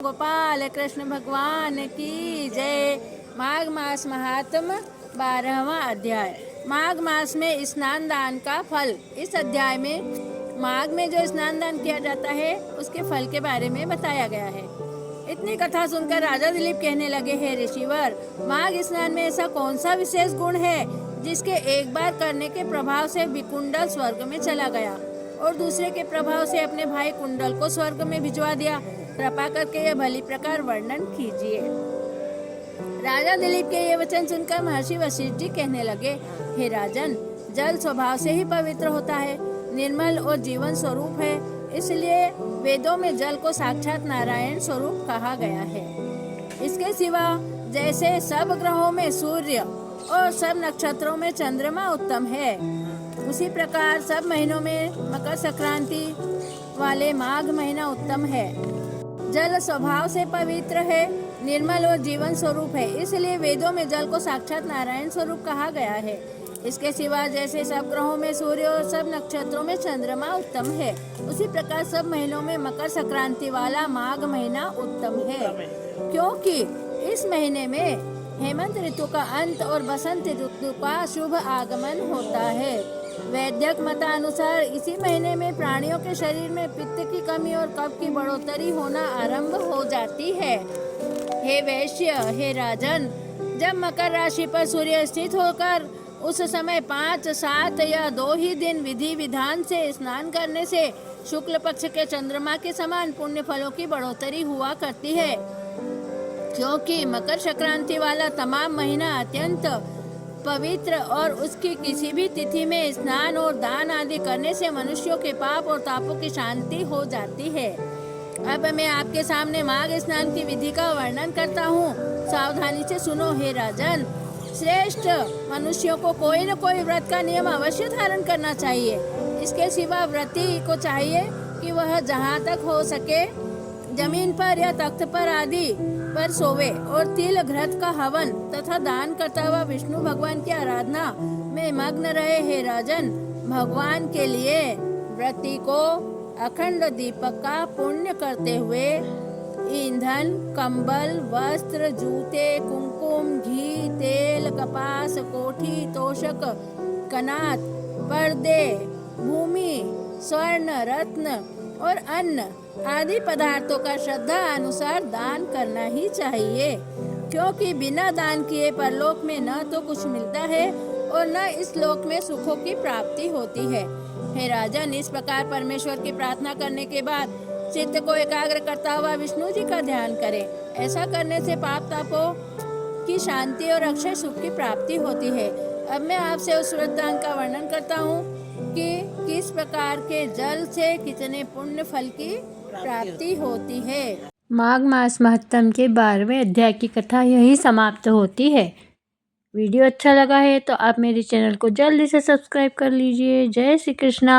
गोपाल कृष्ण भगवान की जय। माघ मास महात्म 12वां अध्याय। माघ मास में स्नान दान का फल। इस अध्याय में माघ में जो स्नान दान किया जाता है उसके फल के बारे में बताया गया है। इतनी कथा सुनकर राजा दिलीप कहने लगे, हे ऋषिवर, माघ स्नान में ऐसा कौन सा विशेष गुण है जिसके एक बार करने के प्रभाव से विकुंडल स्वर्ग में चला गया और दूसरे के प्रभाव से अपने भाई कुंडल को स्वर्ग में भिजवा दिया। कृपा करके यह भली प्रकार वर्णन कीजिए। राजा दिलीप के ये वचन सुनकर महर्षि वशिष्ठ जी कहने लगे, हे राजन, जल स्वभाव से ही पवित्र होता है, निर्मल और जीवन स्वरूप है, इसलिए वेदों में जल को साक्षात नारायण स्वरूप कहा गया है। इसके सिवा जैसे सब ग्रहों में सूर्य और सब नक्षत्रों में चंद्रमा उत्तम है, उसी प्रकार सब महीनों में मकर संक्रांति वाले माघ महीना उत्तम है। जल स्वभाव से पवित्र है, निर्मल और जीवन स्वरूप है, इसलिए वेदों में जल को साक्षात नारायण स्वरूप कहा गया है। इसके सिवा जैसे सब ग्रहों में सूर्य और सब नक्षत्रों में चंद्रमा उत्तम है, उसी प्रकार सब महीनों में मकर संक्रांति वाला माघ महीना उत्तम है, क्योंकि इस महीने में हेमंत ऋतु का अंत और बसंत ऋतु का शुभ आगमन होता है। वैद्यक मतानुसार इसी महीने में प्राणियों के शरीर में पित्त की कमी और कफ की बढ़ोतरी होना आरंभ हो जाती है। हे वैश्य, हे राजन, जब मकर राशि पर सूर्य स्थित होकर उस समय 5, 7 या 2 ही दिन विधि विधान से स्नान करने से शुक्ल पक्ष के चंद्रमा के समान पुण्य फलों की बढ़ोतरी हुआ करती है, क्योंकि मकर संक्रांति वाला तमाम महीना अत्यंत पवित्र और उसकी किसी भी तिथि में स्नान और दान आदि करने से मनुष्यों के पाप और तापों की शांति हो जाती है। अब मैं आपके सामने माघ स्नान की विधि का वर्णन करता हूँ, सावधानी से सुनो हे राजन। श्रेष्ठ मनुष्यों को कोई न कोई व्रत का नियम अवश्य धारण करना चाहिए। इसके सिवा व्रती को चाहिए कि वह जहाँ तक हो सके जमीन पर या तख्त पर आदि पर सोवे और तिल घृत का हवन तथा दान करता हुआ विष्णु भगवान की आराधना में मग्न रहे। हे राजन, भगवान के लिए व्रती को अखंड दीपक का पुण्य करते हुए ईंधन, कंबल, वस्त्र, जूते, कुमकुम, घी, तेल, कपास, कोठी, तोषक, कनात, पर्दे, भूमि, स्वर्ण, रत्न और अन्न आदि पदार्थों का श्रद्धा अनुसार दान करना ही चाहिए, क्योंकि बिना दान किए परलोक में न तो कुछ मिलता है और न इस लोक में सुखों की प्राप्ति होती है। हे राजन, इस प्रकार परमेश्वर की प्रार्थना करने के बाद चित्त को एकाग्र करता हुआ विष्णु जी का ध्यान करें। ऐसा करने से पाप तापों की शांति और अक्षय सुख की प्राप्ति होती है। अब मैं आपसे उस व्रत दान का वर्णन करता हूँ कि किस प्रकार के जल से कितने पुण्य फल की प्राप्ति होती है। माघ मास महत्तम के 12वें अध्याय की कथा यही समाप्त होती है। वीडियो अच्छा लगा है तो आप मेरे चैनल को जल्दी से सब्सक्राइब कर लीजिए। जय श्री कृष्णा।